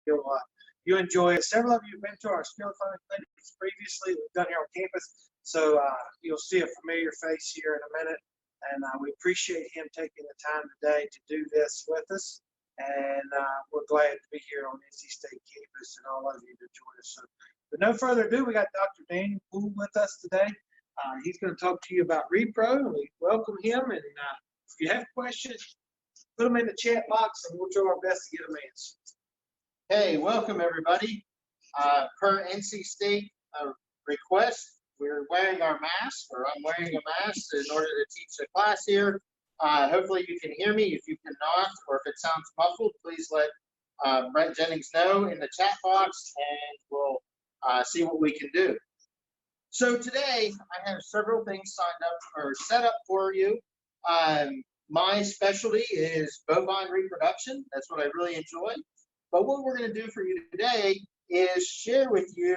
you'll enjoy it. Several of you have been to our Skillathon clinics previously. We've done here on campus, so you'll see a familiar face here in a minute. And we appreciate him taking the time today to do this with us. And we're glad to be here on NC State campus and all of you to join us. So, but no further ado, we got Dr. Daniel Poole with us today. He's going to talk to you about repro, and we welcome him. And if you have questions, put them in the chat box, and we'll do our best to get them answered. Hey, welcome everybody. Per NC State request, we're wearing our masks, or I'm wearing a mask in order to teach the class here. Hopefully you can hear me. If you cannot, or if it sounds muffled, please let Brent Jennings know in the chat box, and we'll see what we can do. So today I have several things signed up or set up for you. My specialty is bovine reproduction. That's what I really enjoy. But what we're going to do for you today is share with you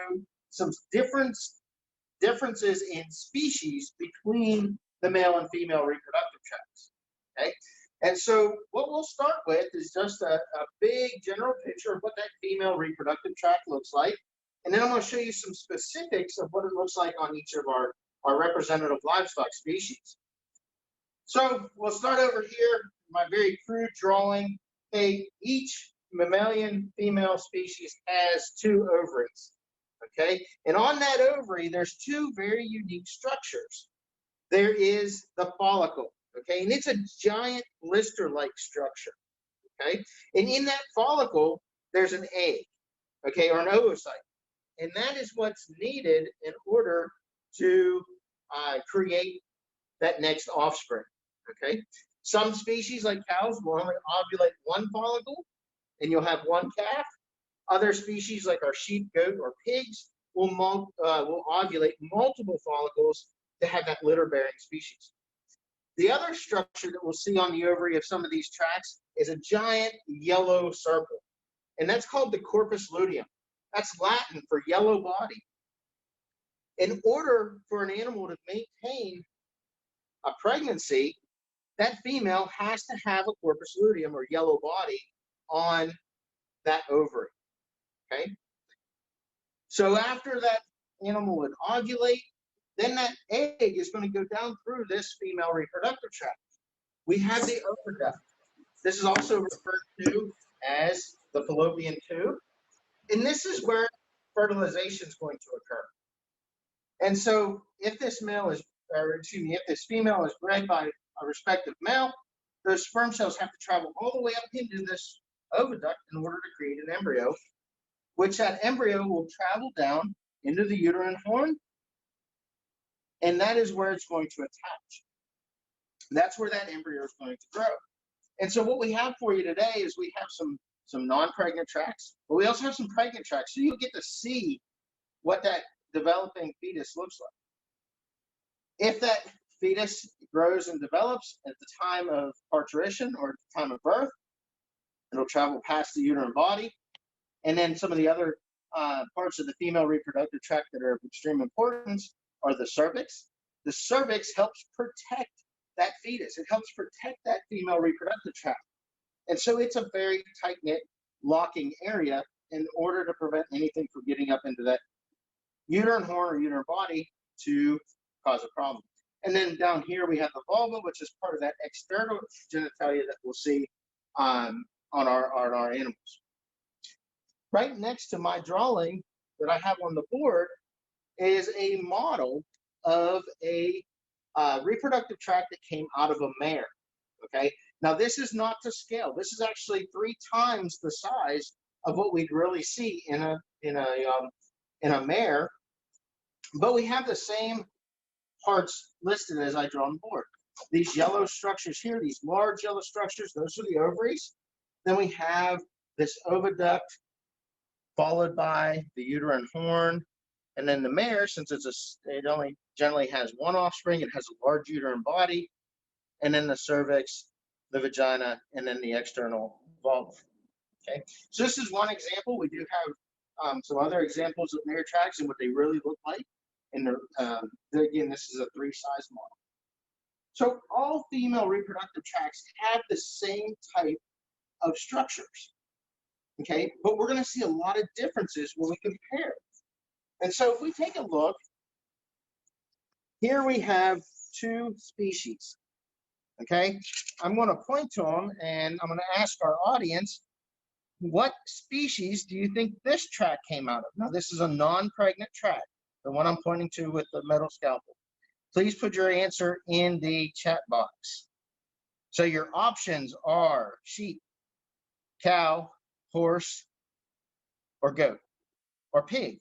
some differences in species between the male and female reproductive tracts. Okay, and so what we'll start with is just a big general picture of what that female reproductive tract looks like, and then I'm going to show you some specifics of what it looks like on each of our representative livestock species. So we'll start over here, my very crude drawing. Okay, each mammalian female species has 2 ovaries. Okay, and on that ovary, there's 2 very unique structures. There is the follicle, okay, and it's a giant blister-like structure, okay, and in that follicle, there's an egg, okay, or an oocyte, and that is what's needed in order to create that next offspring, okay. Some species, like cows, will only ovulate 1 follicle, and you'll have 1 calf. Other species, like our sheep, goat, or pigs, will ovulate multiple follicles to have that litter-bearing species. The other structure that we'll see on the ovary of some of these tracts is a giant yellow circle, and that's called the Corpus Luteum. That's Latin for yellow body. In order for an animal to maintain a pregnancy, that female has to have a corpus luteum, or yellow body, on that ovary. Okay, so after that animal would ovulate, then that egg is going to go down through this female reproductive tract. We have the oviduct. This is also referred to as the fallopian tube, and this is where fertilization is going to occur. And so, if this if this female is bred by a respective male, those sperm cells have to travel all the way up into this oviduct in order to create an embryo, which that embryo will travel down into the uterine horn, and that is where it's going to attach. That's where that embryo is going to grow. And so what we have for you today is we have some non-pregnant tracts, but we also have some pregnant tracts, so you'll get to see what that developing fetus looks like. If that fetus grows and develops at the time of parturition or at the time of birth, it'll travel past the uterine body. And then some of the other parts of the female reproductive tract that are of extreme importance are the cervix. The cervix helps protect that fetus. It helps protect that female reproductive tract. And so it's a very tight-knit locking area in order to prevent anything from getting up into that uterine horn or uterine body to cause a problem. And then down here we have the vulva, which is part of that external genitalia that we'll see on our animals. Right next to my drawing that I have on the board is a model of a reproductive tract that came out of a mare. Okay, now this is not to scale. This is actually 3 times the size of what we'd really see in a mare, but we have the same parts listed as I draw on the board. These yellow structures here, these large yellow structures, those are the ovaries. Then we have this oviduct, followed by the uterine horn, and then the mare, since it only generally has 1 offspring, it has a large uterine body, and then the cervix, the vagina, and then the external vulva. Okay, so this is one example. We do have some other examples of mare tracts and what they really look like. And again, this is a 3-size model. So all female reproductive tracts have the same type of structures. Okay, but we're going to see a lot of differences when we compare. And so if we take a look, here we have two species. Okay, I'm going to point to them and I'm going to ask our audience, what species do you think this tract came out of? Now, this is a non-pregnant tract, the one I'm pointing to with the metal scalpel. Please put your answer in the chat box. So your options are sheep, cow, horse, or goat, or pig.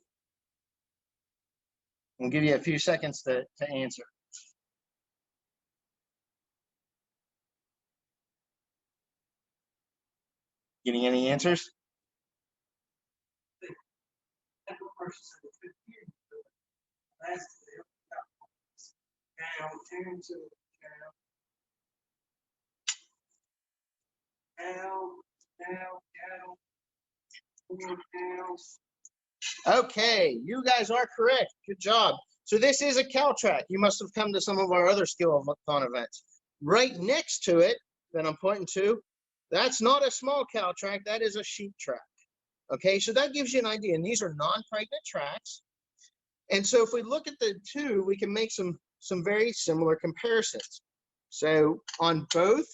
We'll give you a few seconds to answer. Getting any answers? Okay, you guys are correct. Good job. So this is a cow tract. You must have come to some of our other Skillathon events. Right next to it, that I'm pointing to, that's not a small cow tract. That is a sheep tract. Okay, so that gives you an idea. And these are non-pregnant tracts. And so if we look at the two, we can make some very similar comparisons. So on both,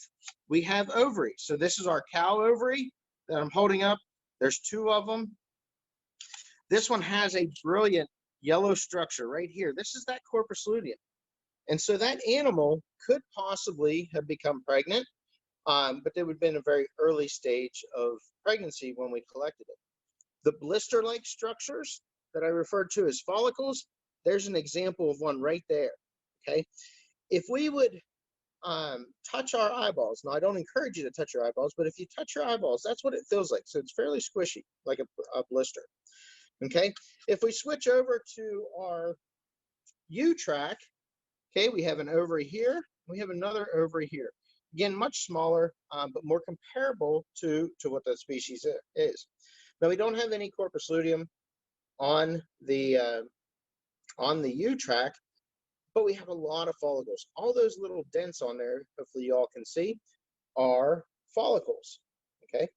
we have ovaries. So this is our cow ovary that I'm holding up. There's two of them. This one has a brilliant yellow structure right here. This is that Corpus Luteum. And so that animal could possibly have become pregnant, but they would have been a very early stage of pregnancy when we collected it. The blister-like structures that I referred to as follicles, there's an example of one right there, okay? If we would touch our eyeballs, now I don't encourage you to touch your eyeballs, but if you touch your eyeballs, that's what it feels like. So it's fairly squishy, like a blister, okay? If we switch over to our U tract, okay, we have an ovary here, we have another ovary here. Again, much smaller, but more comparable to what that species is. Now, we don't have any Corpus Luteum on the U tract, but we have a lot of follicles. All those little dents on there, hopefully you all can see, are follicles, okay?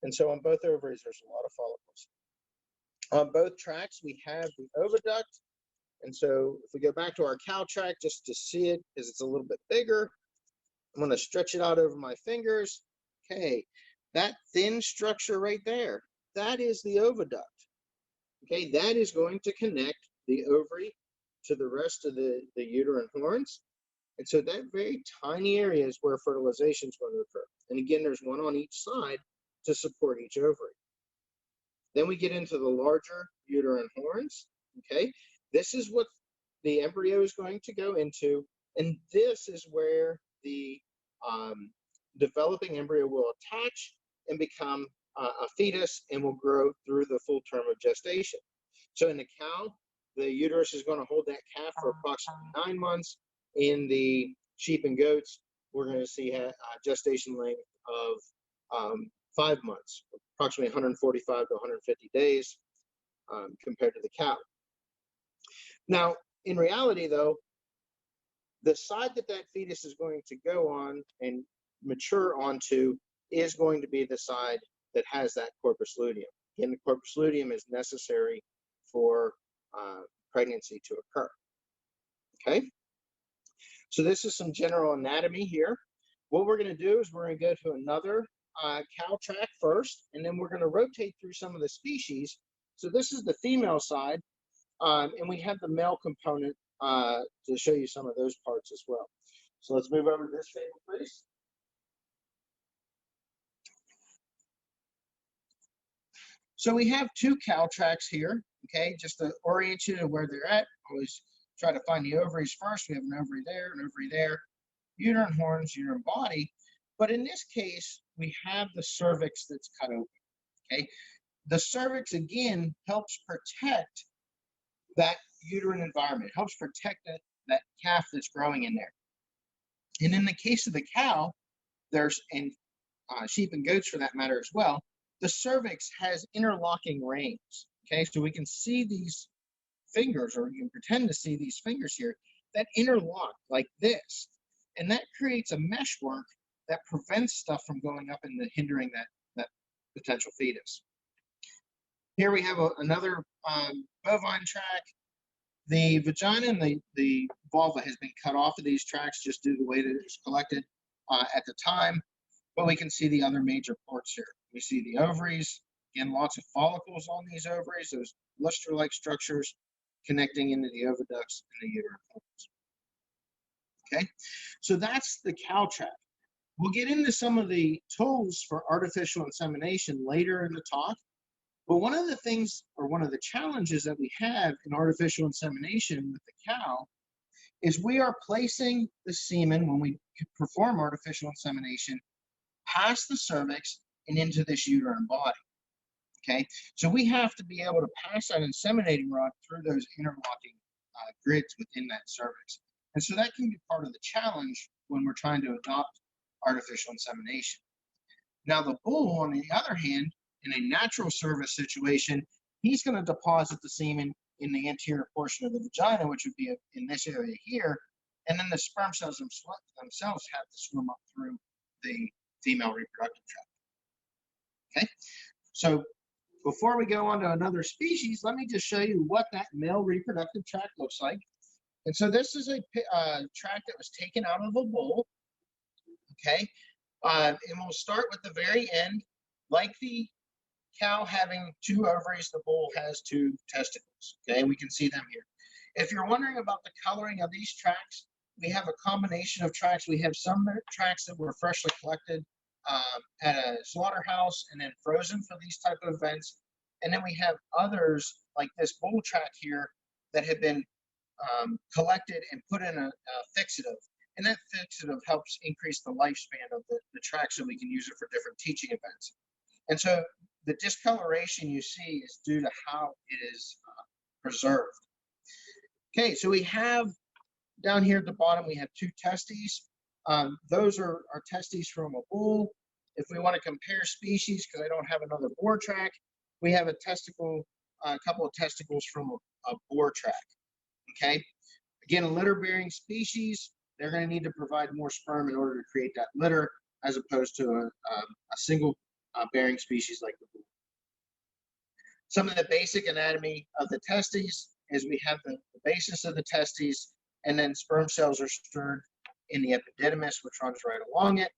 And so on both ovaries, there's a lot of follicles. On both tracts, we have the oviduct. And so if we go back to our cow tract, just to see it, because it's a little bit bigger, I'm going to stretch it out over my fingers. Okay, that thin structure right there, that is the oviduct. Okay, that is going to connect the ovary to the rest of the uterine horns. And so that very tiny area is where fertilization is going to occur. And again, there's one on each side to support each ovary. Then we get into the larger uterine horns. Okay, this is what the embryo is going to go into. And this is where the developing embryo will attach and become a fetus and will grow through the full term of gestation. So in the cow, the uterus is going to hold that calf for approximately 9 months. In the sheep and goats, we're going to see a gestation length of 5 months, approximately 145 to 150 days compared to the cow. Now, in reality, though, the side that fetus is going to go on and mature onto is going to be the side that has that corpus luteum. Again, the corpus luteum is necessary for pregnancy to occur. Okay? So this is some general anatomy here. What we're going to do is we're going to go to another cow tract first, and then we're going to rotate through some of the species. So this is the female side, and we have the male component to show you some of those parts as well. So let's move over to this table, please. So we have two cow tracts here, okay, just to orient you to where they're at. Always try to find the ovaries first. We have an ovary there, uterine horns, uterine body. But in this case, we have the cervix that's cut open, okay? The cervix, again, helps protect that uterine environment, helps protect that calf that's growing in there. And in the case of the cow, and sheep and goats for that matter as well, the cervix has interlocking rings, okay? So we can see these fingers, or you can pretend to see these fingers here, that interlock like this. And that creates a meshwork that prevents stuff from going up and hindering that potential fetus. Here we have another bovine tract. The vagina and the vulva has been cut off of these tracts just due to the way that it was collected at the time. But we can see the other major parts here. We see the ovaries, again, lots of follicles on these ovaries, those luster-like structures connecting into the oviducts and the uterine horns. Okay, so that's the cow tract. We'll get into some of the tools for artificial insemination later in the talk. But one of the things, or one of the challenges that we have in artificial insemination with the cow is we are placing the semen when we perform artificial insemination past the cervix and into this uterine body. Okay, so we have to be able to pass that inseminating rod through those interlocking grids within that cervix. And so that can be part of the challenge when we're trying to adopt artificial insemination. Now, the bull, on the other hand, in a natural cervix situation, he's going to deposit the semen in the anterior portion of the vagina, which would be in this area here, and then the sperm cells themselves have to swim up through the female reproductive tract. Okay, so before we go on to another species, let me just show you what that male reproductive tract looks like. And so this is a tract that was taken out of a bull. Okay, and we'll start with the very end. Like the cow having 2 ovaries, the bull has 2 testicles. Okay, we can see them here. If you're wondering about the coloring of these tracts, we have a combination of tracts. We have some tracts that were freshly collected at a slaughterhouse and then frozen for these type of events. And then we have others like this bull tract here that have been collected and put in a fixative. And that fixative helps increase the lifespan of the tract so we can use it for different teaching events. And so the discoloration you see is due to how it is preserved. Okay, so we have down here at the bottom, we have 2 testes. Those are our testes from a bull. If we want to compare species, because I don't have another boar tract, we have a couple of testicles from a boar tract. Okay, again, a litter-bearing species, they're going to need to provide more sperm in order to create that litter, as opposed to a single bearing species like the bull. Some of the basic anatomy of the testes is we have the basis of the testes, and then sperm cells are stored in the epididymis, which runs right along it.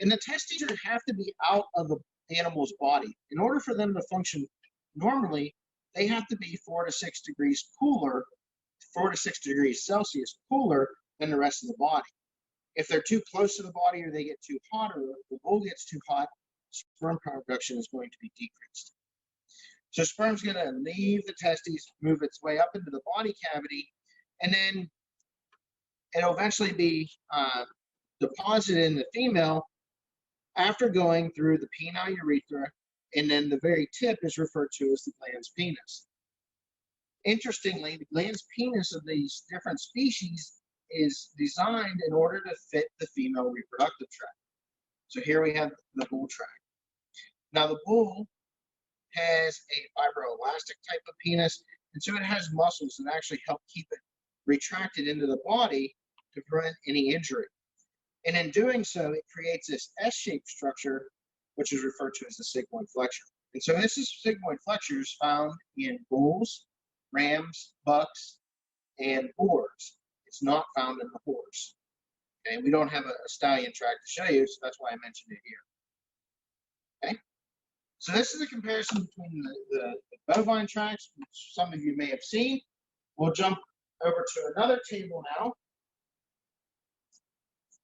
And the testes have to be out of the animal's body. In order for them to function normally, they have to be 4 to 6 degrees cooler, 4 to 6 degrees Celsius cooler than the rest of the body. If they're too close to the body or they get too hot or the bull gets too hot, sperm production is going to be decreased. So sperm's going to leave the testes, move its way up into the body cavity, and then it'll eventually be deposited in the female after going through the penile urethra, and then the very tip is referred to as the glans penis. Interestingly, the glans penis of these different species is designed in order to fit the female reproductive tract. So here we have the bull tract. Now the bull has a fibroelastic type of penis, and so it has muscles that actually help keep it retracted into the body to prevent any injury. And in doing so, it creates this S-shaped structure, which is referred to as the sigmoid flexure. And so this is sigmoid flexures found in bulls, rams, bucks, and boars. It's not found in the horse. Okay, we don't have a stallion tract to show you, so that's why I mentioned it here. Okay, so this is a comparison between the bovine tracts, which some of you may have seen. We'll jump over to another table now.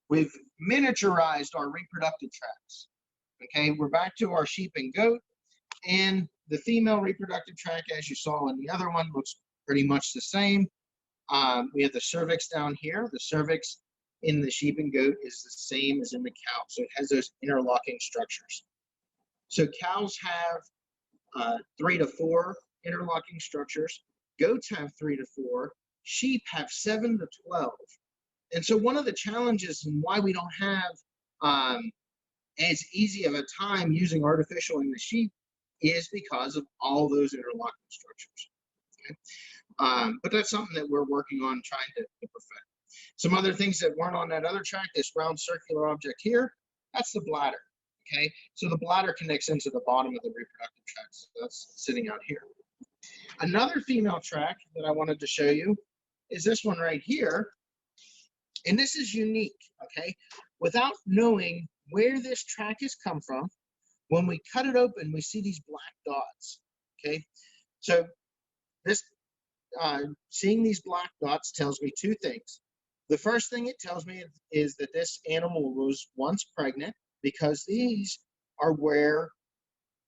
We've miniaturized our reproductive tracts. Okay, we're back to our sheep and goat, and the female reproductive tract, as you saw in the other one, looks pretty much the same. We have the cervix down here. The cervix in the sheep and goat is the same as in the cow, so it has those interlocking structures. So cows have 3 to 4 interlocking structures. Goats have 3 to 4. Sheep have 7 to 12. And so one of the challenges and why we don't have as easy of a time using artificial in the sheep is because of all those interlocking structures. Okay? But that's something that we're working on trying to perfect. Some other things that weren't on that other track, this round circular object here, that's the bladder. Okay, so the bladder connects into the bottom of the reproductive tract. So that's sitting out here. Another female tract that I wanted to show you is this one right here. And this is unique, okay? Without knowing where this tract has come from, when we cut it open, we see these black dots, okay? So this, seeing these black dots tells me two things. The first thing it tells me is that this animal was once pregnant, because these are where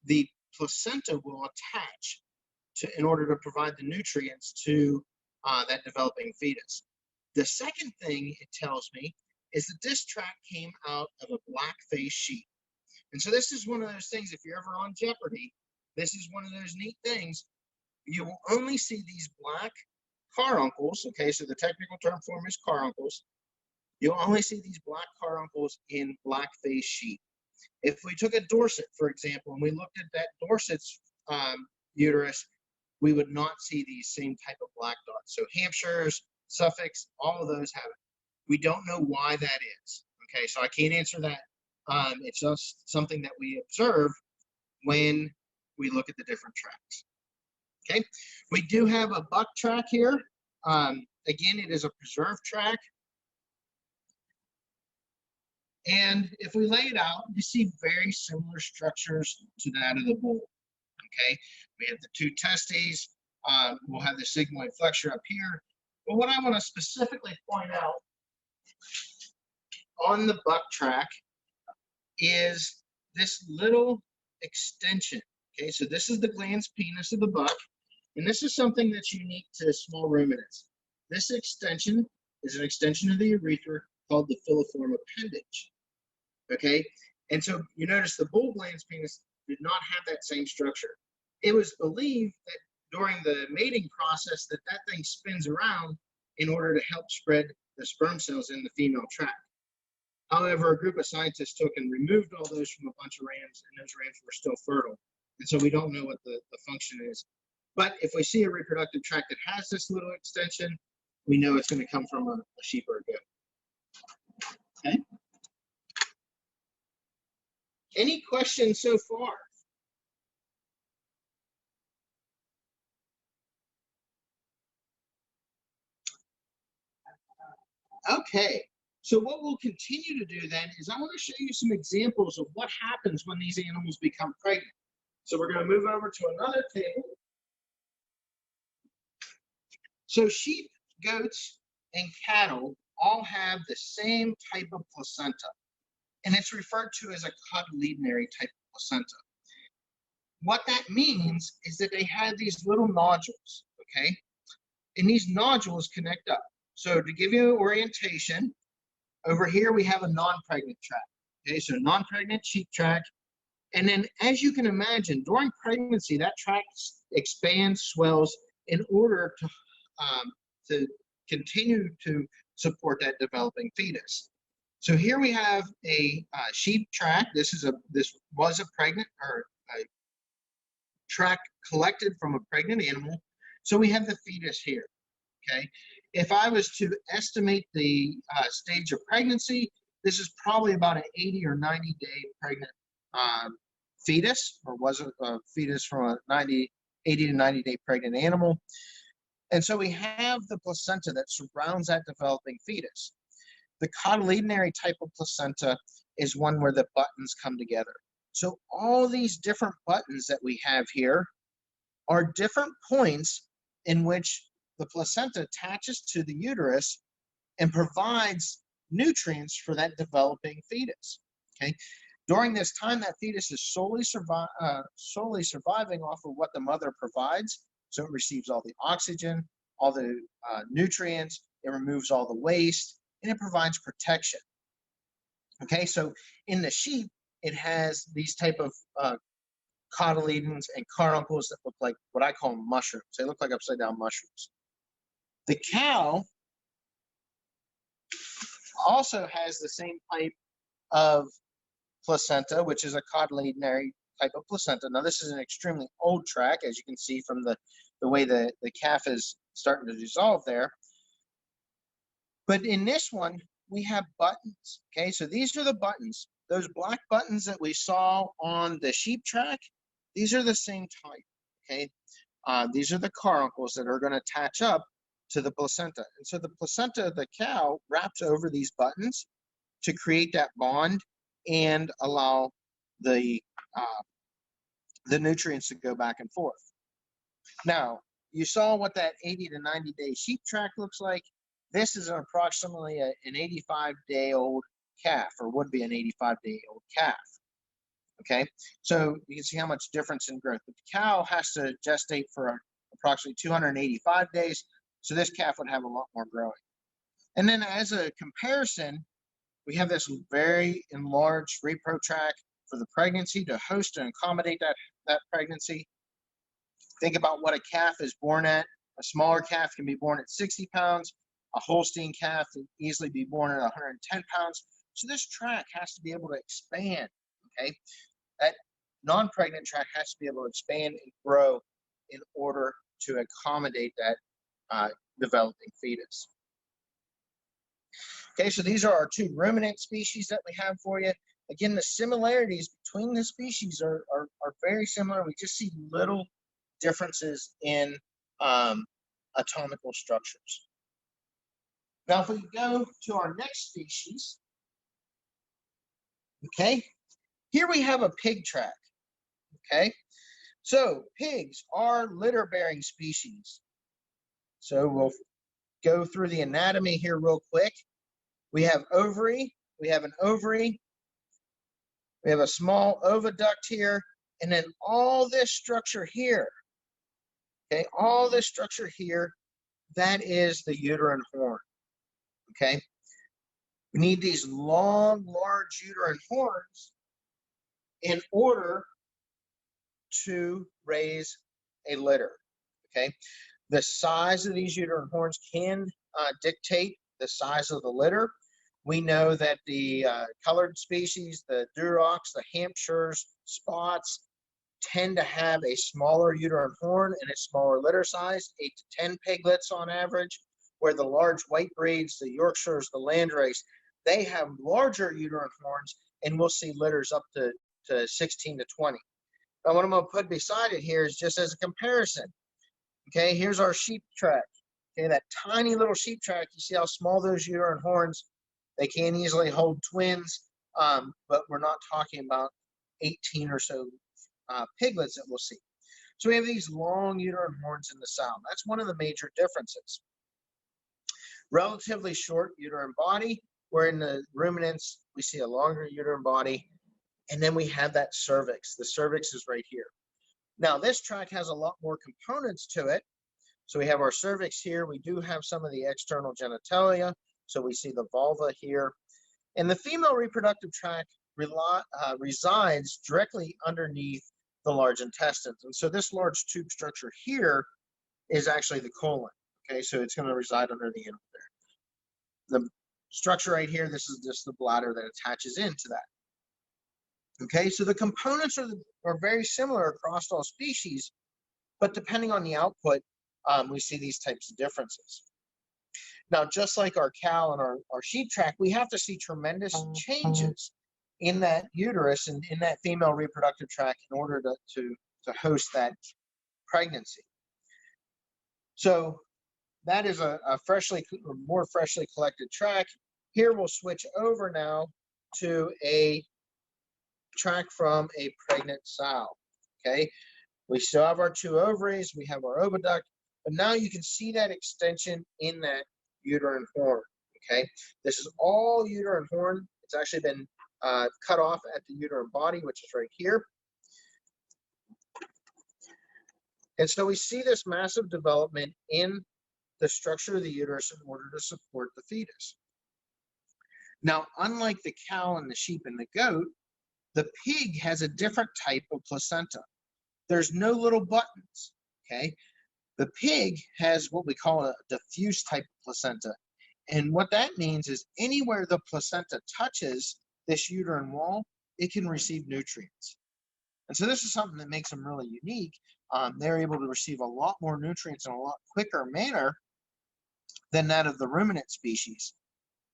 the placenta will attach in order to provide the nutrients to that developing fetus. The second thing it tells me is that this tract came out of a black face sheep. And so this is one of those things, if you're ever on Jeopardy, this is one of those neat things. You will only see these black caruncles, okay, so the technical term for them is caruncles. You'll only see these black caruncles in black face sheep. If we took a Dorset, for example, and we looked at that Dorset's uterus, we would not see these same type of black dots. So Hampshire's, Suffolk's, all of those have it. We don't know why that is. Okay, so I can't answer that. It's just something that we observe when we look at the different tracts. Okay, we do have a buck tract here. Again, it is a preserved tract. And if we lay it out, you see very similar structures to that of the bull. Okay, we have the two testes. We'll have the sigmoid flexure up here. But what I want to specifically point out on the buck tract is this little extension. Okay, so this is the glans penis of the buck, and this is something that's unique to small ruminants. This extension is an extension of the urethra called the filiform appendage. Okay, and so you notice the bull glans penis did not have that same structure. It was believed that during the mating process that thing spins around in order to help spread the sperm cells in the female tract. However, a group of scientists took and removed all those from a bunch of rams, and those rams were still fertile. And so we don't know what the function is. But if we see a reproductive tract that has this little extension, we know it's going to come from a sheep or a goat. Okay. Any questions so far? Okay, so what we'll continue to do then is I want to show you some examples of what happens when these animals become pregnant. So we're going to move over to another table. So sheep, goats, and cattle all have the same type of placenta, and it's referred to as a cotyledonary type of placenta. What that means is that they have these little nodules, okay? And these nodules connect up. So to give you orientation, over here we have a non-pregnant tract. Okay, so non-pregnant sheep tract. And then as you can imagine, during pregnancy, that tract expands, swells in order to continue to support that developing fetus. So here we have a sheep tract. This was a pregnant or a tract collected from a pregnant animal. So we have the fetus here. Okay, if I was to estimate the stage of pregnancy, this is probably about an 80 or 90 day pregnant fetus, or was a fetus from a 80 to 90 day pregnant animal. And so we have the placenta that surrounds that developing fetus. The cotyledonary type of placenta is one where the buttons come together. So all these different buttons that we have here are different points in which the placenta attaches to the uterus and provides nutrients for that developing fetus. Okay, during this time, that fetus is solely surviving off of what the mother provides. So it receives all the oxygen, all the nutrients, it removes all the waste, and it provides protection. Okay, so in the sheep, it has these type of cotyledons and caruncles that look like what I call mushrooms. They look like upside down mushrooms. The cow also has the same type of placenta, which is a cotyledonary type of placenta. Now, this is an extremely old tract, as you can see from the way the calf is starting to dissolve there. But in this one, we have buttons. Okay, so these are the buttons. those black buttons that we saw on the sheep track, these are the same type, okay? These are the caruncles that are going to attach up to the placenta. And so the placenta of the cow wraps over these buttons to create that bond and allow the nutrients to go back and forth. Now, you saw what that 80 to 90 day sheep track looks like. This is approximately an 85-day-old calf, or would be an 85-day-old calf. Okay, so you can see how much difference in growth. But the cow has to gestate for approximately 285 days, so this calf would have a lot more growing. And then as a comparison, we have this very enlarged repro tract for the pregnancy to host and accommodate that pregnancy. Think about what a calf is born at. A smaller calf can be born at 60 pounds. A Holstein calf can easily be born at 110 pounds. So this tract has to be able to expand, okay? That non-pregnant tract has to be able to expand and grow in order to accommodate that developing fetus. Okay, so these are our two ruminant species that we have for you. Again, the similarities between the species are very similar. We just see little differences in anatomical structures. Now, if we go to our next species, okay, here we have a pig tract, okay? So pigs are litter-bearing species. So we'll go through the anatomy here real quick. We have ovary, we have an ovary, we have a small oviduct here, and then all this structure here, okay, all this structure here, that is the uterine horn, okay? We need these long, large uterine horns in order to raise a litter, okay? The size of these uterine horns can dictate the size of the litter. We know that the colored species, the Durocs, the Hampshires, Spots, tend to have a smaller uterine horn and a smaller litter size, 8 to 10 piglets on average, where the large white breeds, the Yorkshires, the Landrace, they have larger uterine horns, and we'll see litters up to 16 to 20. Now, what I'm going to put beside it here is just as a comparison. Okay, here's our sheep tract. Okay, that tiny little sheep tract, you see how small those uterine horns, they can easily hold twins, but we're not talking about 18 or so piglets that we'll see. So we have these long uterine horns in the sow. That's one of the major differences. Relatively short uterine body, where in the ruminants, we see a longer uterine body, and then we have that cervix. The cervix is right here. Now, this tract has a lot more components to it. So we have our cervix here. We do have some of the external genitalia. So we see the vulva here. And the female reproductive tract resides directly underneath the large intestines. And so this large tube structure here is actually the colon. Okay, so it's going to reside under the end there. The structure right here, this is just the bladder that attaches into that. Okay, so the components are very similar across all species, but depending on the output, we see these types of differences. Now, just like our cow and our sheep tract, we have to see tremendous changes in that uterus and in that female reproductive tract in order to host that pregnancy. So that is a more freshly collected tract. Here we'll switch over now to a tract from a pregnant sow. Okay, we still have our two ovaries, we have our oviduct, but now you can see that extension in that uterine horn. Okay, this is all uterine horn. It's actually been cut off at the uterine body, which is right here. And so we see this massive development in the structure of the uterus in order to support the fetus. Now, unlike the cow and the sheep and the goat, the pig has a different type of placenta. There's no little buttons, okay? The pig has what we call a diffuse type of placenta. And what that means is anywhere the placenta touches this uterine wall, it can receive nutrients. And so this is something that makes them really unique. They're able to receive a lot more nutrients in a lot quicker manner than that of the ruminant species.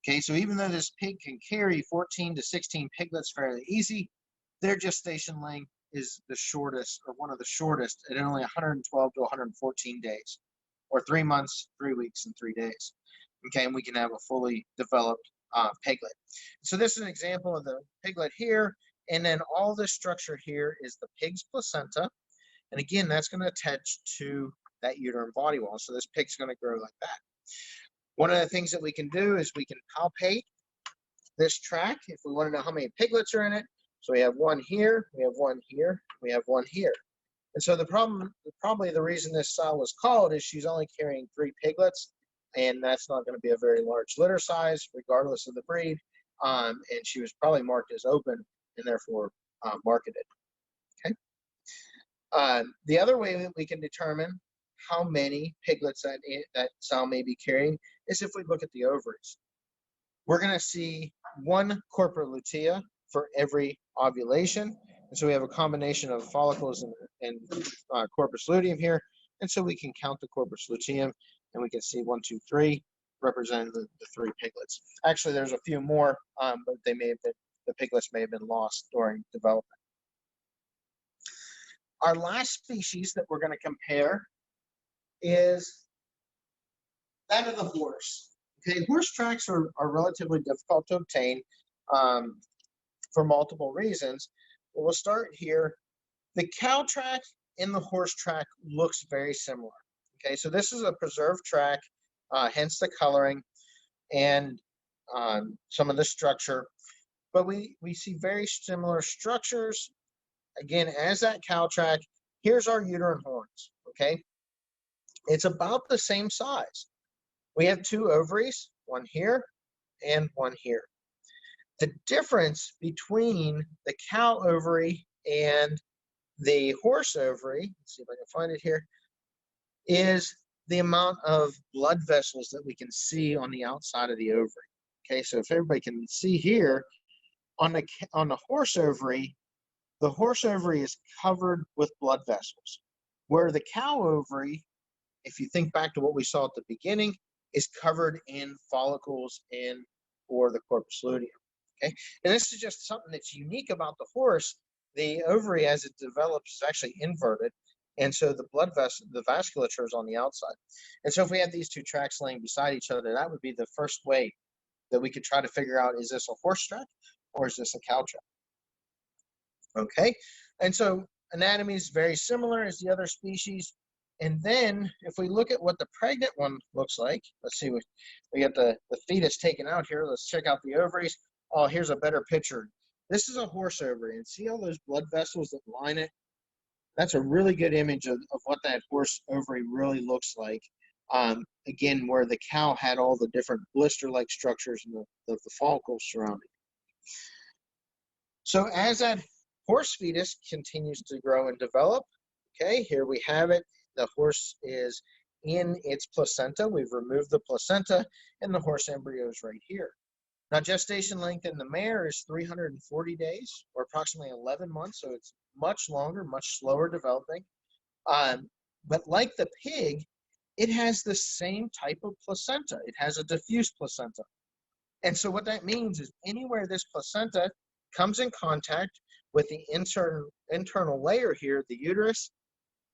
Okay, so even though this pig can carry 14 to 16 piglets fairly easy, their gestation length is the shortest, or one of the shortest, at only 112 to 114 days, or 3 months, 3 weeks, and 3 days. Okay, and we can have a fully developed piglet. So this is an example of the piglet here, and then all this structure here is the pig's placenta, and again, that's going to attach to that uterine body wall. So this pig's going to grow like that. One of the things that we can do is we can palpate this tract if we want to know how many piglets are in it. So we have one here, we have one here, we have one here. And so the problem, probably the reason this sow was called is she's only carrying 3 piglets, and that's not going to be a very large litter size, regardless of the breed. And she was probably marked as open and therefore marketed. Okay. The other way that we can determine how many piglets that sow may be carrying is if we look at the ovaries. We're going to see 1 corpus luteum for every ovulation. And so we have a combination of follicles and corpus luteum here. And so we can count the corpus luteum, and we can see 1, 2, 3 represent the 3 piglets. Actually, there's a few more, but they may have been, the piglets may have been lost during development. Our last species that we're going to compare is that of the horse. Okay, horse tracts are relatively difficult to obtain for multiple reasons. But we'll start here. The cow tract and the horse tract looks very similar. Okay, so this is a preserved tract, hence the coloring and some of the structure. But we see very similar structures. Again, as that cow tract, here's our uterine horns. Okay, it's about the same size. We have 2 ovaries, one here and one here. The difference between the cow ovary and the horse ovary, let's see if I can find it here, is the amount of blood vessels that we can see on the outside of the ovary. Okay, so if everybody can see here, on the horse ovary is covered with blood vessels, where the cow ovary, if you think back to what we saw at the beginning, is covered in follicles or the corpus luteum. Okay, and this is just something that's unique about the horse. The ovary, as it develops, is actually inverted, and so the blood vessel, the vasculature is on the outside. And so if we had these 2 tracts laying beside each other, that would be the first way that we could try to figure out, is this a horse tract or is this a cow tract? Okay, and so anatomy is very similar as the other species. And then if we look at what the pregnant one looks like, let's see, we got the fetus taken out here. Let's check out the ovaries. Oh, here's a better picture. This is a horse ovary, and see all those blood vessels that line it? That's a really good image of what that horse ovary really looks like. Again, where the cow had all the different blister-like structures and the follicles surrounding. So as that horse fetus continues to grow and develop, okay, here we have it. The horse is in its placenta. We've removed the placenta, and the horse embryo is right here. Now, gestation length in the mare is 340 days, or approximately 11 months, so it's much longer, much slower developing. But like the pig, it has the same type of placenta. It has a diffuse placenta. And so what that means is anywhere this placenta comes in contact with the internal layer here, the uterus,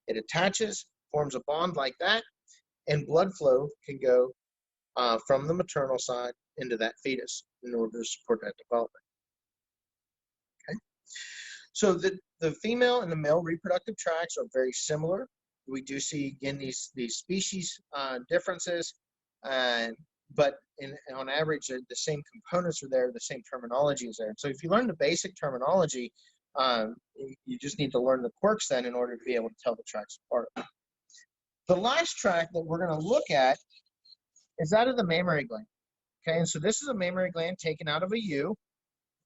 it attaches, forms a bond like that, and blood flow can go from the maternal side into that fetus in order to support that development. Okay, so the female and the male reproductive tracts are very similar. We do see, again, these species differences, but on average, the same components are there, the same terminology is there. So if you learn the basic terminology, you just need to learn the quirks then in order to be able to tell the tracts apart. The last tract that we're going to look at is that of the mammary gland. Okay, and so this is a mammary gland taken out of a ewe.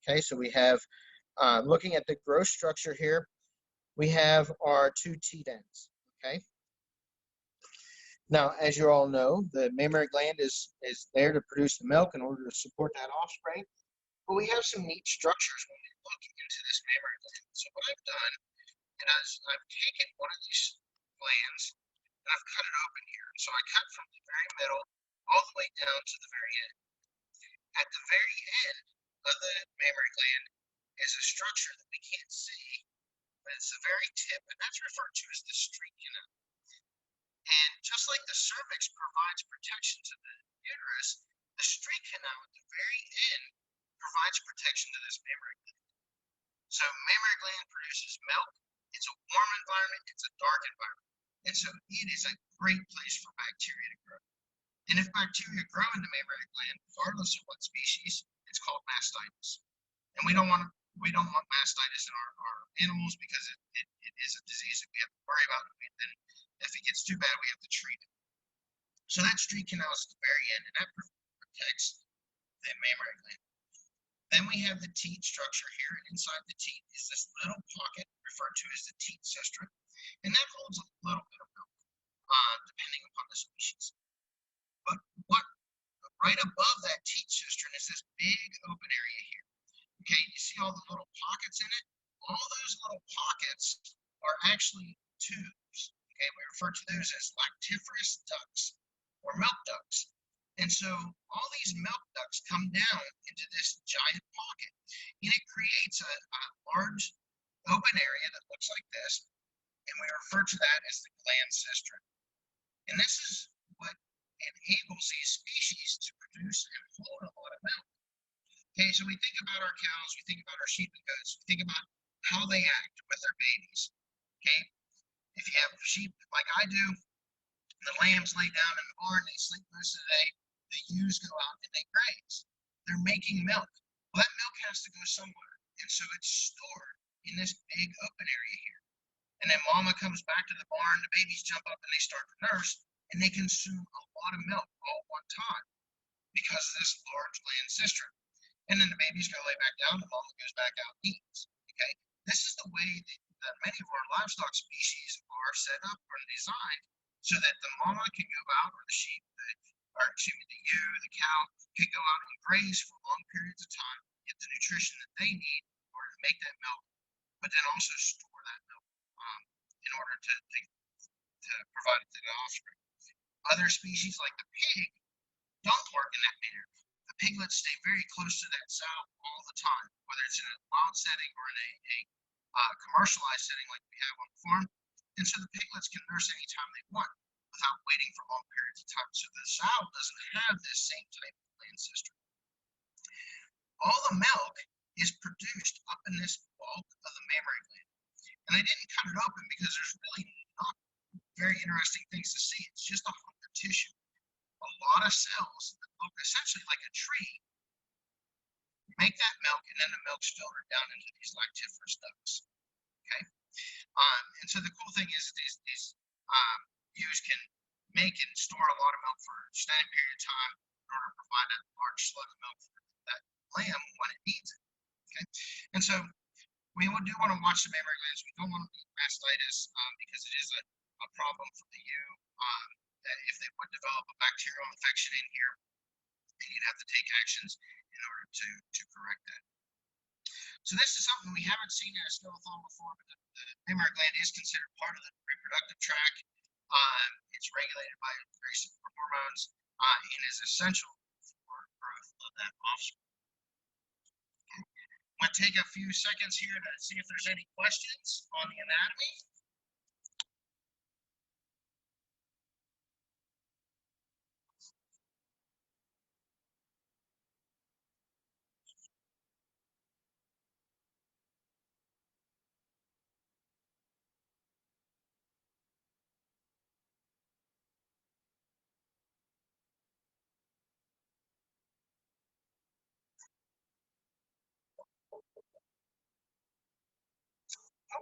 Okay, so we have, looking at the gross structure here, we have our 2 teat ends. Okay. Now, as you all know, the mammary gland is there to produce the milk in order to support that offspring. But we have some neat structures when we look into this mammary gland. So what I've done is I've taken one of these glands and I've cut it open here. So I cut from the very middle all the way down to the very end. At the very end of the mammary gland is a structure that we can't see, but it's the very tip, and that's referred to as the streak canal. And just like the cervix provides protection to the uterus, the streak canal at the very end provides protection to this mammary gland. So mammary gland produces milk. It's a warm environment. It's a dark environment. And so it is a great place for bacteria to grow. And if bacteria grow in the mammary gland, regardless of what species, it's called mastitis. And we don't want mastitis in our animals because it is a disease that we have to worry about. And if it gets too bad, we have to treat it. So that streak canal is at the very end, and that protects the mammary gland. Then we have the teat structure here, and inside the teat is this little pocket referred to as the teat cistern, and that holds a little bit of milk, depending upon the species. But what right above that teat cistern is this big open area here. Okay, you see all the little pockets in it? All those little pockets are actually tubes. Okay, we refer to those as lactiferous ducts or milk ducts. And so all these milk ducts come down into this giant pocket, and it creates a large open area that looks like this, and we refer to that as the gland cistern. And this is what enables these species to produce and hold a lot of milk. Okay, so we think about our cows, we think about our sheep and goats, we think about how they act with their babies. Okay, if you have sheep like I do, the lambs lay down in the barn, they sleep most of the day, the ewes go out and they graze. They're making milk. Well, that milk has to go somewhere, and so it's stored in this big open area here. And then mama comes back to the barn, the babies jump up and they start to nurse, and they consume a lot of milk all at one time because of this large gland cistern. And then the babies go lay back down, the mama goes back out and eats. Okay, this is the way that many of our livestock species are set up or designed so that the mama can go out, or the sheep, the ewe, the cow can go out and graze for long periods of time, get the nutrition that they need in order to make that milk, but then also store that milk in order to provide it to the offspring. Other species like the pig don't work in that manner. The piglets stay very close to that sow all the time, whether it's in a wild setting or in a commercialized setting like we have on the farm. And so the piglets can nurse anytime they want without waiting for long periods of time. So the sow doesn't have this same type of gland cistern. All the milk is produced up in this bulk of the mammary gland. And I didn't cut it open because there's really not very interesting things to see. It's just a hunk of tissue. A lot of cells that look essentially like a tree make that milk, and then the milk's filtered down into these lactiferous ducts. Okay, and so the cool thing is these ewes can make and store a lot of milk for a extended period of time in order to provide a large slug of milk for that lamb when it needs it. Okay, and so we do want to watch the mammary glands. We don't want to leave mastitis because it is a problem for the ewe. That if they would develop a bacterial infection in here, then you'd have to take actions in order to correct that. So this is something we haven't seen in a Skillathon before, but the mammary gland is considered part of the reproductive tract. It's regulated by very simple hormones and is essential for growth of that offspring. Okay. I'm going to take a few seconds here to see if there's any questions on the anatomy.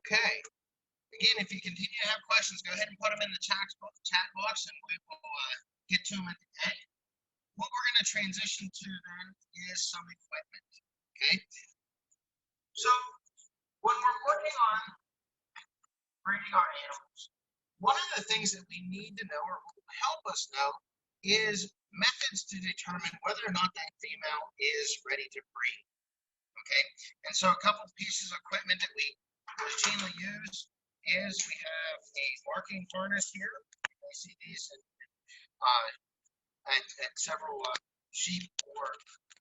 Okay. Again, if you continue to have questions, go ahead and put them in the chat box, and we will get to them at the end. What we're going to transition to then is some equipment. Okay. So when we're working on breeding our animals, one of the things that we need to know, or will help us know, is methods to determine whether or not that female is ready to breed. Okay. And so a couple of pieces of equipment that we routinely use is we have a marking harness here. You may see these at several sheep or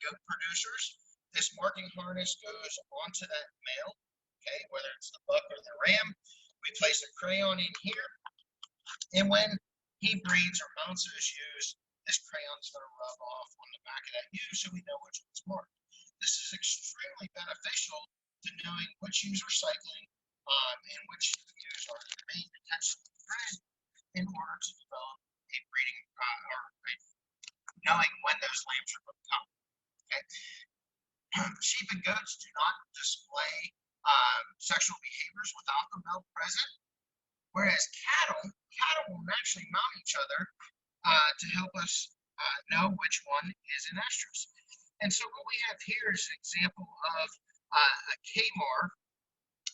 goat producers, this marking harness goes onto that male, okay, whether it's the buck or the ram. We place a crayon in here, and when he breeds or mounts those ewes, this crayon is going to rub off on the back of that ewe so we know which one's marked. This is extremely beneficial to knowing which ewes are cycling and which ewes are being potentially bred in order to develop a breeding or knowing when those lambs are going to come. Okay. Sheep and goats do not display sexual behaviors without the male present, whereas cattle will naturally mount each other to help us know which one is an estrus. And so what we have here is an example of a KMAR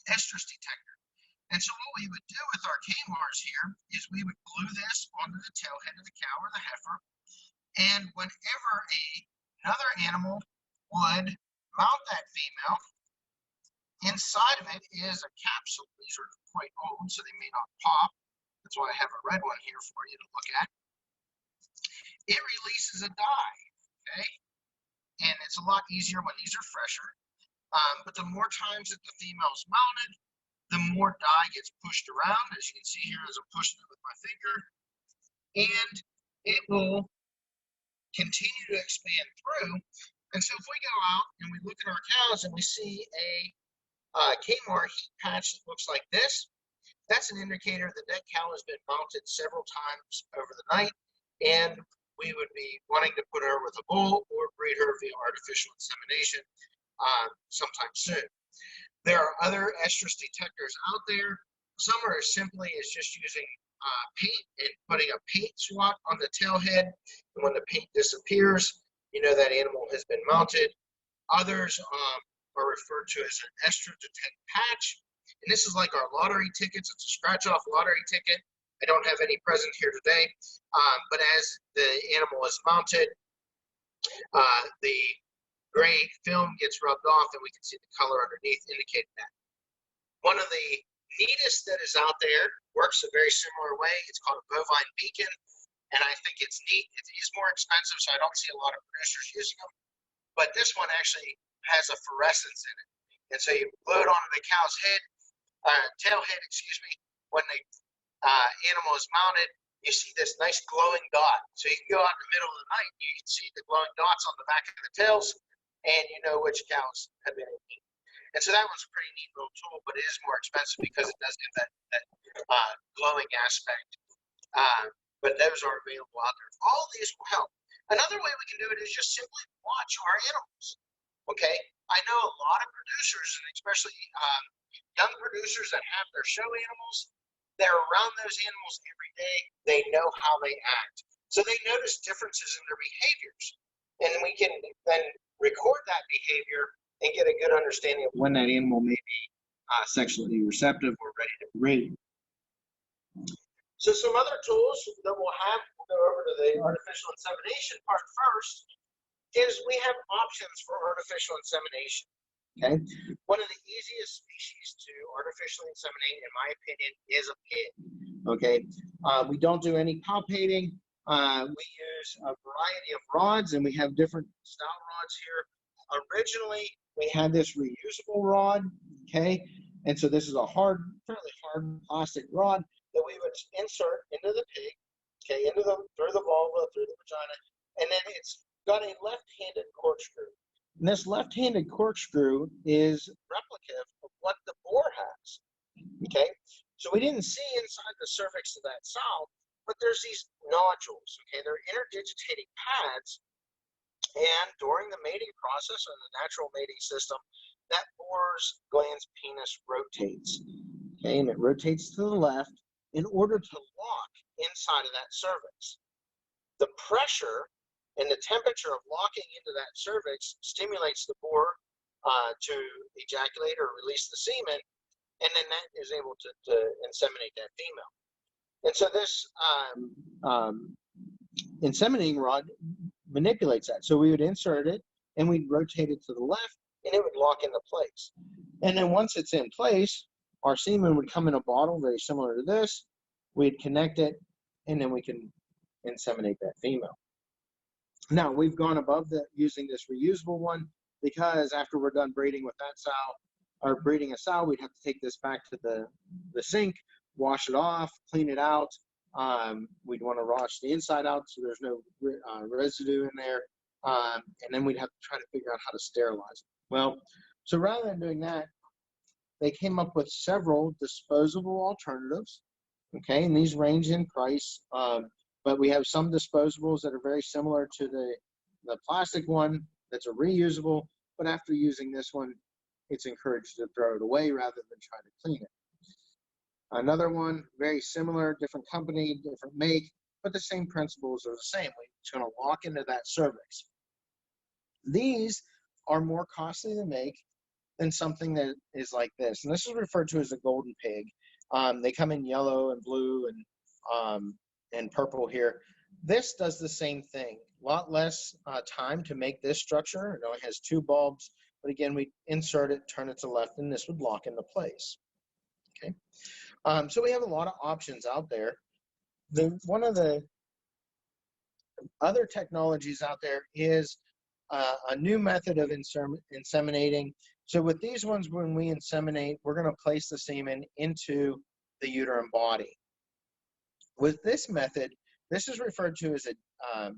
estrus detector. And so what we would do with our KMARs here is we would glue this onto the tailhead of the cow or the heifer, and whenever another animal would mount that female, inside of it is a capsule. These are quite old, so they may not pop. That's why I have a red one here for you to look at. It releases a dye, okay? And it's a lot easier when these are fresher. But the more times that the female is mounted, the more dye gets pushed around, as you can see here as I'm pushing it with my finger. And it will continue to expand through. And so if we go out and we look at our cows and we see a KMAR heat patch that looks like this, that's an indicator that that cow has been mounted several times over the night, and we would be wanting to put her with a bull or breed her via artificial insemination sometime soon. There are other estrus detectors out there. Some are as simply as just using paint and putting a paint swat on the tailhead, and when the paint disappears, you know that animal has been mounted. Others are referred to as an estrus detect patch, and this is like our lottery tickets. It's a scratch-off lottery ticket. I don't have any present here today, but as the animal is mounted, the gray film gets rubbed off, and we can see the color underneath indicating that. One of the neatest that is out there works a very similar way. It's called a bovine beacon, and I think it's neat. It is more expensive, so I don't see a lot of producers using them, but this one actually has a fluorescence in it, and so you blow it onto the cow's head, tailhead, excuse me. When the animal is mounted, you see this nice glowing dot. So you can go out in the middle of the night and you can see the glowing dots on the back of the tails, and you know which cows have been eaten. And so that was a pretty neat little tool, but it is more expensive because it does have that glowing aspect. But those are available out there. All of these will help. Another way we can do it is just simply watch our animals. Okay, I know a lot of producers, and especially young producers that have their show animals, they're around those animals every day. They know how they act. So they notice differences in their behaviors. And we can then record that behavior and get a good understanding of when that animal may be sexually receptive or ready to breed. So some other tools that we'll go over to the artificial insemination part first, is we have options for artificial insemination. Okay, one of the easiest species to artificially inseminate, in my opinion, is a pig. Okay, we don't do any palpating. We use a variety of rods, and we have different style rods here. Originally, we had this reusable rod. Okay, and so this is a fairly hard plastic rod that we would insert into the pig. Okay, through the vulva, through the vagina, and then it's got a left-handed corkscrew. And this left-handed corkscrew is replicative of what the boar has. Okay, so we didn't see inside the cervix of that sow, but there's these nodules. Okay, they're interdigitating pads, and during the mating process or the natural mating system, that boar's glans penis rotates. Okay, and it rotates to the left in order to lock inside of that cervix. The pressure and the temperature of locking into that cervix stimulates the boar to ejaculate or release the semen, and then that is able to inseminate that female. And so this inseminating rod manipulates that. So we would insert it, and we'd rotate it to the left, and it would lock into place. And then once it's in place, our semen would come in a bottle very similar to this. We'd connect it, and then we can inseminate that female. Now, we've gone above using this reusable one because after we're done breeding with that sow, or breeding a sow, we'd have to take this back to the sink, wash it off, clean it out. We'd want to wash the inside out so there's no residue in there. And then we'd have to try to figure out how to sterilize it. Well, so rather than doing that, they came up with several disposable alternatives. Okay, and these range in price, but we have some disposables that are very similar to the plastic one that's a reusable, but after using this one, it's encouraged to throw it away rather than try to clean it. Another one, very similar, different company, different make, but the same principles are the same. It's going to lock into that cervix. These are more costly to make than something that is like this, and this is referred to as a golden pig. They come in yellow and blue and purple here. This does the same thing. A lot less time to make this structure. It only has 2 bulbs, but again, we insert it, turn it to left, and this would lock into place. Okay, so we have a lot of options out there. One of the other technologies out there is a new method of inseminating. So with these ones, when we inseminate, we're going to place the semen into the uterine body. With this method, this is referred to as a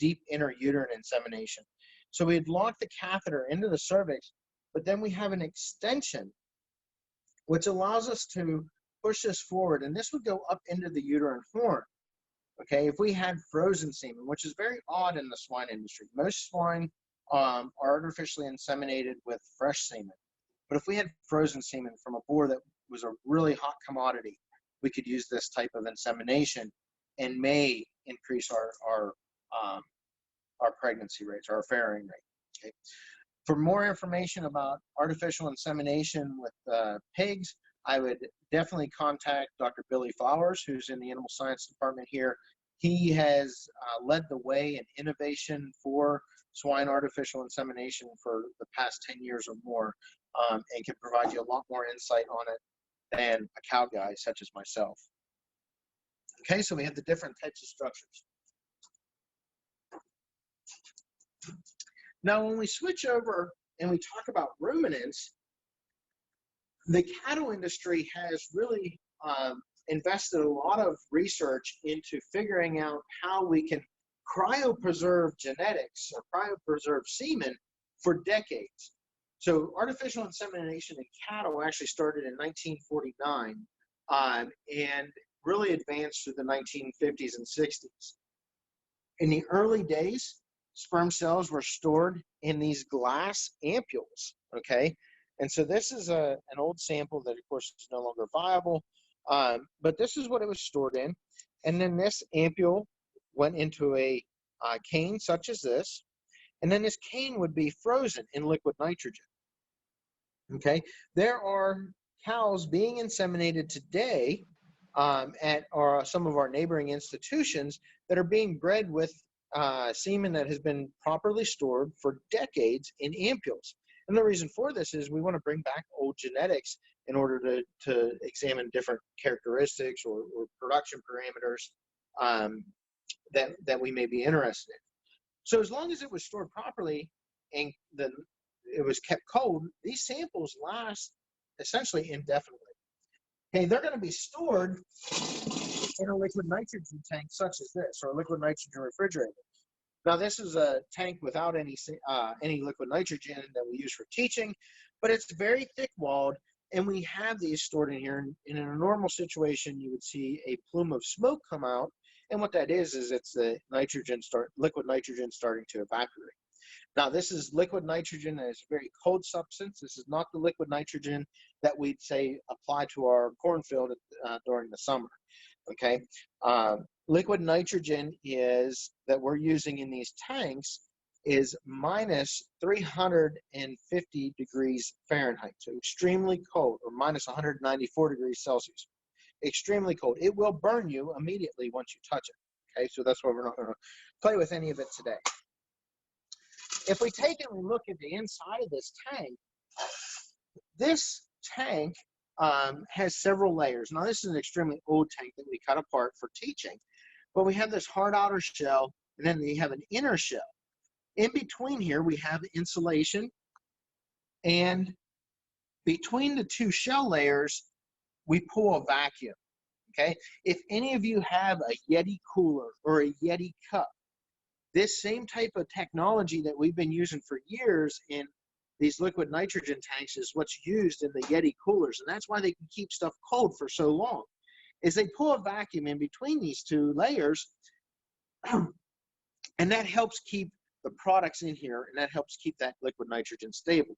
deep intrauterine insemination. So we'd lock the catheter into the cervix, but then we have an extension, which allows us to push this forward, and this would go up into the uterine horn. Okay, if we had frozen semen, which is very odd in the swine industry. Most swine are artificially inseminated with fresh semen. But if we had frozen semen from a boar that was a really hot commodity, we could use this type of insemination and may increase our pregnancy rates, our farrowing rate. Okay. For more information about artificial insemination with pigs, I would definitely contact Dr. Billy Flowers, who's in the Animal Science Department here. He has led the way in innovation for swine artificial insemination for the past 10 years or more, and can provide you a lot more insight on it than a cow guy such as myself. Okay, so we have the different types of structures. Now, when we switch over and we talk about ruminants, the cattle industry has really invested a lot of research into figuring out how we can cryopreserve genetics or cryopreserve semen for decades. So artificial insemination in cattle actually started in 1949 and really advanced through the 1950s and 60s. In the early days, sperm cells were stored in these glass ampules, okay? And so this is an old sample that, of course, is no longer viable, but this is what it was stored in. And then this ampule went into a cane such as this, and then this cane would be frozen in liquid nitrogen. Okay, there are cows being inseminated today at some of our neighboring institutions that are being bred with semen that has been properly stored for decades in ampules. And the reason for this is we want to bring back old genetics in order to examine different characteristics or production parameters that we may be interested in. So as long as it was stored properly and it was kept cold, these samples last essentially indefinitely. Okay, they're going to be stored in a liquid nitrogen tank such as this, or a liquid nitrogen refrigerator. Now, this is a tank without any liquid nitrogen that we use for teaching, but it's very thick-walled, and we have these stored in here. And in a normal situation, you would see a plume of smoke come out, and what that is it's the liquid nitrogen starting to evaporate. Now, this is liquid nitrogen that is a very cold substance. This is not the liquid nitrogen that we'd say apply to our cornfield during the summer. Okay, liquid nitrogen that we're using in these tanks is minus 350 degrees Fahrenheit, so extremely cold, or minus 194 degrees Celsius. Extremely cold. It will burn you immediately once you touch it. Okay, so that's why we're not going to play with any of it today. If we take and we look at the inside of this tank has several layers. Now, this is an extremely old tank that we cut apart for teaching, but we have this hard outer shell, and then you have an inner shell. In between here, we have insulation, and between the two shell layers, we pull a vacuum, okay? If any of you have a Yeti cooler or a Yeti cup, this same type of technology that we've been using for years in these liquid nitrogen tanks is what's used in the Yeti coolers, and that's why they can keep stuff cold for so long, is they pull a vacuum in between these two layers, and that helps keep the products in here, and that helps keep that liquid nitrogen stable.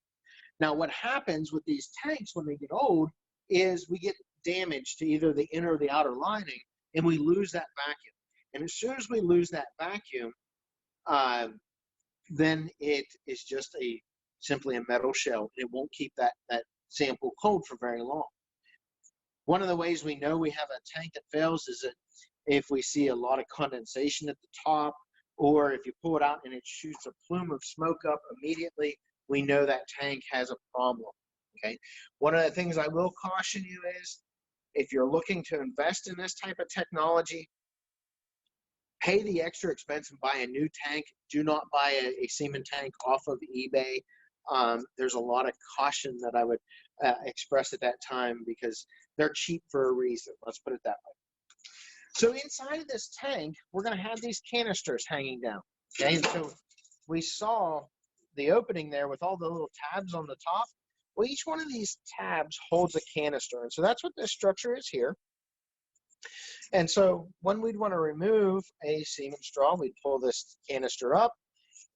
Now, what happens with these tanks when they get old is we get damage to either the inner or the outer lining, and we lose that vacuum. And as soon as we lose that vacuum, then it is just simply a metal shell. It won't keep that sample cold for very long. One of the ways we know we have a tank that fails is that if we see a lot of condensation at the top, or if you pull it out and it shoots a plume of smoke up immediately, we know that tank has a problem, okay? One of the things I will caution you is, if you're looking to invest in this type of technology, pay the extra expense and buy a new tank. Do not buy a semen tank off of eBay. There's a lot of caution that I would express at that time, because they're cheap for a reason. Let's put it that way. So inside of this tank, we're going to have these canisters hanging down. Okay, and so we saw the opening there with all the little tabs on the top. Well, each one of these tabs holds a canister, and so that's what this structure is here. And so when we'd want to remove a semen straw, we'd pull this canister up,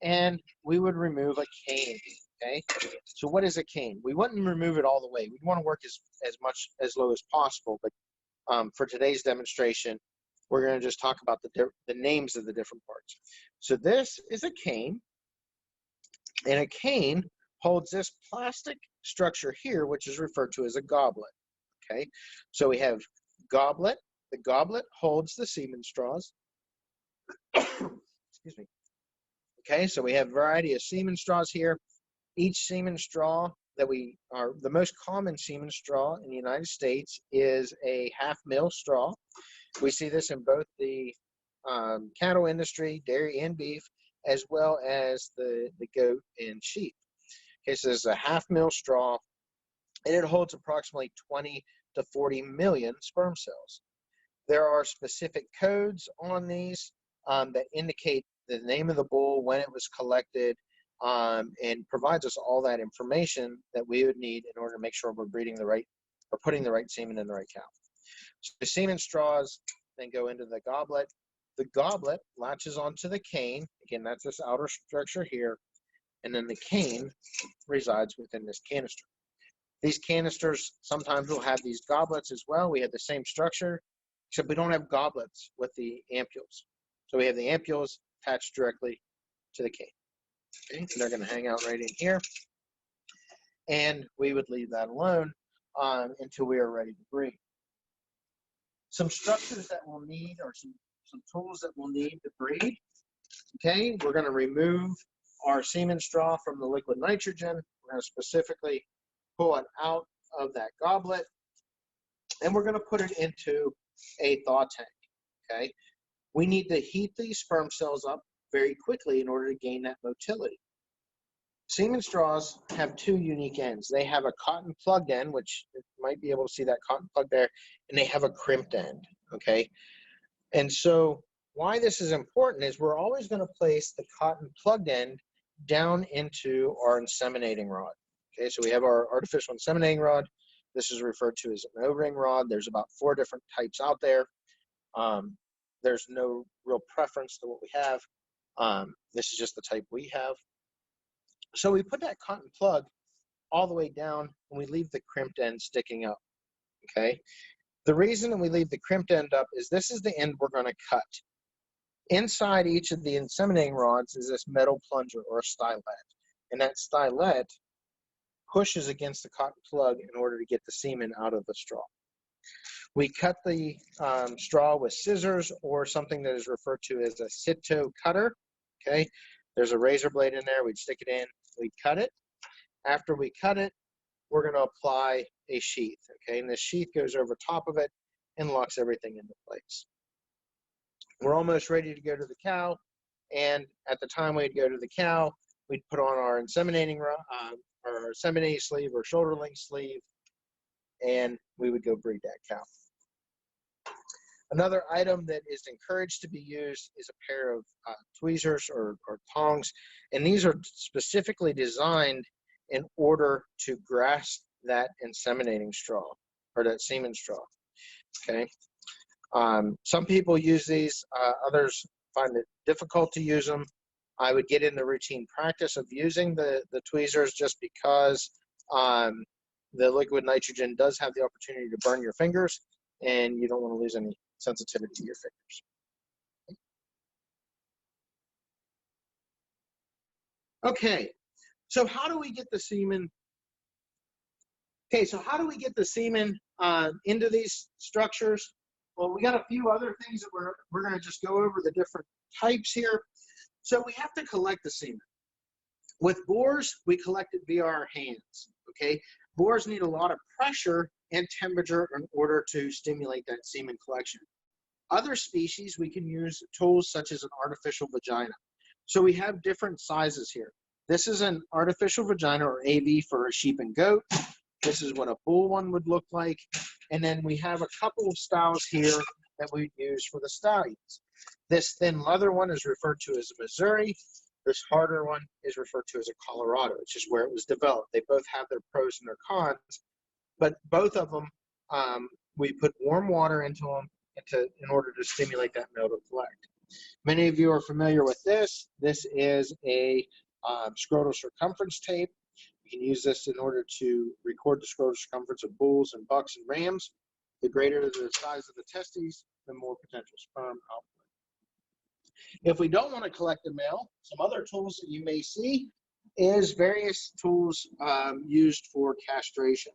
and we would remove a cane. Okay, so what is a cane? We wouldn't remove it all the way. We'd want to work as low as possible, but for today's demonstration, we're going to just talk about the names of the different parts. So this is a cane, and a cane holds this plastic structure here, which is referred to as a goblet. Okay, so we have goblet. The goblet holds the semen straws. Excuse me. Okay, so we have a variety of semen straws here. Each semen straw the most common semen straw in the United States is a 1/2 mil straw. We see this in both the cattle industry, dairy and beef, as well as the goat and sheep. Okay, so this is a 1/2 mil straw, and it holds approximately 20 to 40 million sperm cells. There are specific codes on these that indicate the name of the bull, when it was collected, and provides us all that information that we would need in order to make sure we're breeding the right, or putting the right semen in the right cow. So the semen straws then go into the goblet. The goblet latches onto the cane. Again, that's this outer structure here. And then the cane resides within this canister. These canisters sometimes will have these goblets as well. We have the same structure, except we don't have goblets with the ampules. So we have the ampules attached directly to the cane. Okay, and they're going to hang out right in here. And we would leave that alone until we are ready to breed. Some structures that we'll need, or some tools that we'll need to breed. Okay, we're going to remove our semen straw from the liquid nitrogen. We're going to specifically pull it out of that goblet, and we're going to put it into a thaw tank. Okay, we need to heat these sperm cells up very quickly in order to gain that motility. Semen straws have two unique ends. They have a cotton plugged end, which you might be able to see that cotton plug there, and they have a crimped end, okay? And so why this is important is we're always going to place the cotton plugged end down into our inseminating rod. Okay, so we have our artificial inseminating rod. This is referred to as an O-ring rod. There's about 4 different types out there. There's no real preference to what we have. This is just the type we have. So we put that cotton plug all the way down, and we leave the crimped end sticking up, okay? The reason that we leave the crimped end up is this is the end we're going to cut. Inside each of the inseminating rods is this metal plunger or a stylet, and that stylet pushes against the cotton plug in order to get the semen out of the straw. We cut the straw with scissors or something that is referred to as a Cito cutter, okay? There's a razor blade in there. We'd stick it in. We'd cut it. After we cut it, we're going to apply a sheath, okay? And this sheath goes over top of it and locks everything into place. We're almost ready to go to the cow. And at the time we'd go to the cow, we'd put on our inseminating or inseminating sleeve or shoulder length sleeve, and we would go breed that cow. Another item that is encouraged to be used is a pair of tweezers or tongs, and these are specifically designed in order to grasp that inseminating straw or that semen straw. Okay. Some people use these, others find it difficult to use them. I would get in the routine practice of using the tweezers just because the liquid nitrogen does have the opportunity to burn your fingers, and you don't want to lose any sensitivity to your fingers. Okay, so how do we get the semen? Okay, so how do we get the semen into these structures? Well, we got a few other things that we're going to just go over the different types here. So we have to collect the semen. With bores, we collect it via our hands, okay? Bores need a lot of pressure and temperature in order to stimulate that semen collection. Other species, we can use tools such as an artificial vagina. So we have different sizes here. This is an artificial vagina, or AV, for a sheep and goat. This is what a bull one would look like. And then we have a couple of styles here that we use for the stallions. This thin leather one is referred to as a Missouri. This harder one is referred to as a Colorado, which is where it was developed. They both have their pros and their cons, but both of them, we put warm water into them in order to stimulate that male to collect. Many of you are familiar with this. This is a scrotal circumference tape. You can use this in order to record the scrotal circumference of bulls and bucks and rams. The greater the size of the testes, the more potential sperm output. If we don't want to collect the male, some other tools that you may see is various tools used for castration.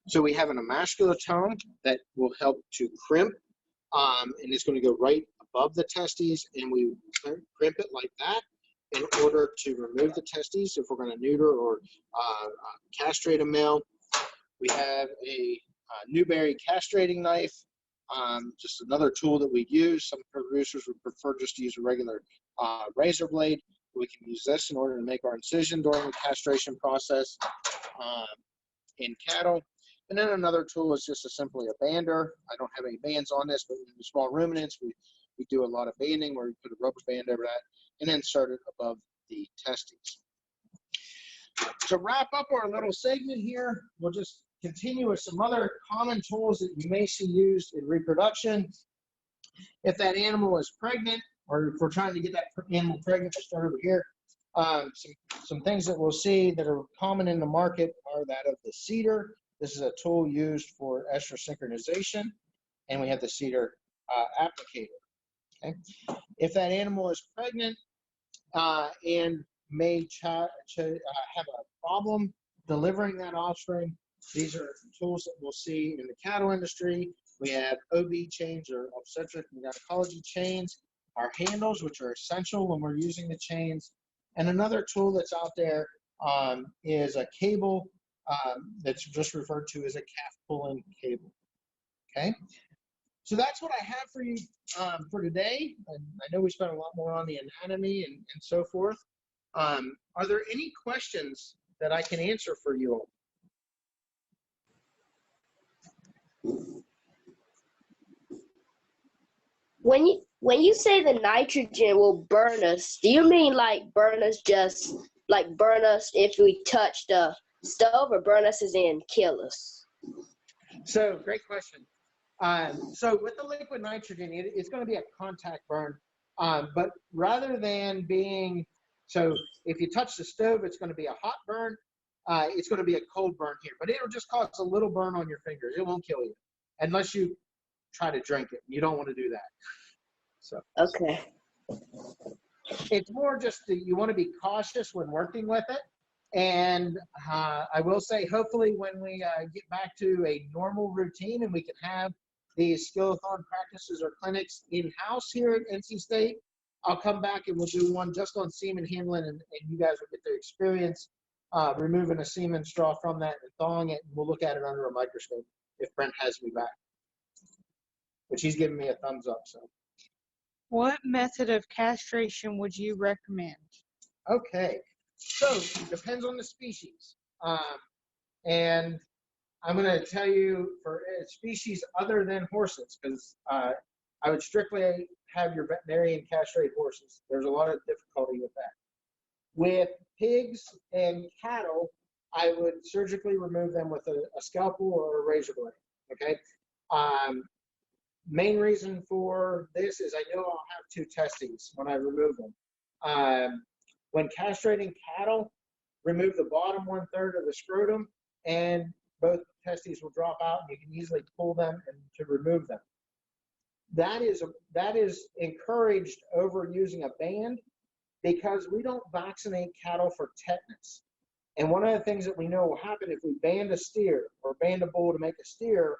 So we have an emasculotome that will help to crimp, and it's going to go right above the testes, and we crimp it like that in order to remove the testes if we're going to neuter or castrate a male. We have a Newberry castrating knife, just another tool that we use. Some producers would prefer just to use a regular razor blade. We can use this in order to make our incision during the castration process in cattle. And then another tool is just simply a bander. I don't have any bands on this, but in the small ruminants, we do a lot of banding where we put a rubber band over that and then insert it above the testes. To wrap up our little segment here, we'll just continue with some other common tools that you may see used in reproduction. If that animal is pregnant, or if we're trying to get that animal pregnant, we'll start over here. Some things that we'll see that are common in the market are that of the cedar. This is a tool used for estrous synchronization, and we have the cedar applicator. Okay. If that animal is pregnant and may have a problem delivering that offspring, these are tools that we'll see in the cattle industry. We have OB chains, or obstetric and gynecology chains, our handles, which are essential when we're using the chains. And another tool that's out there is a cable that's just referred to as a calf pulling cable. Okay. So that's what I have for you for today. And I know we spent a lot more on the anatomy and so forth. Are there any questions that I can answer for you all? When you say the nitrogen will burn us, do you mean like burn us just like burn us if we touch the stove, or burn us as in kill us? So great question. So with the liquid nitrogen, it's going to be a contact burn, but rather than being, so if you touch the stove, it's going to be a hot burn. It's going to be a cold burn here, but it'll just cause a little burn on your fingers. It won't kill you unless you try to drink it. You don't want to do that. So okay, it's more just that you want to be cautious when working with it. And I will say, hopefully when we get back to a normal routine and we can have these Skillathon practices or clinics in-house here at NC State, I'll come back and we'll do one just on semen handling, and you guys will get to experience removing a semen straw from that and thawing it, and we'll look at it under a microscope if Brent has me back, which he's giving me a thumbs up. So What method of castration would you recommend? Okay, so depends on the species. And I'm going to tell you for species other than horses, because I would strictly have your veterinarian castrate horses. There's a lot of difficulty with that. With pigs and cattle, I would surgically remove them with a scalpel or a razor blade. Okay. Main reason for this is I know I'll have two testes when I remove them. When castrating cattle, remove the bottom 1/3 of the scrotum, and both testes will drop out, and you can easily pull them and to remove them. That is encouraged over using a band, because we don't vaccinate cattle for tetanus. And one of the things that we know will happen if we band a steer or band a bull to make a steer,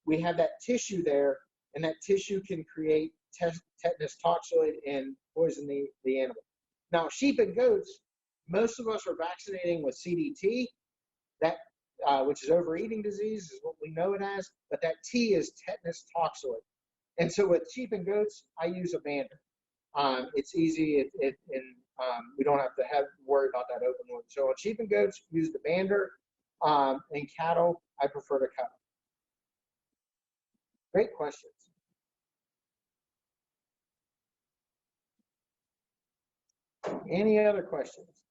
we have that tissue there, and that tissue can create tetanus toxoid and poison the animal. Now, sheep and goats, most of us are vaccinating with CDT, which is overeating disease, is what we know it as, but that T is tetanus toxoid. And so with sheep and goats, I use a bander. It's easy, and we don't have to worry about that open wound. So on sheep and goats, use the bander. In cattle, I prefer to cut. Great questions. Any other questions?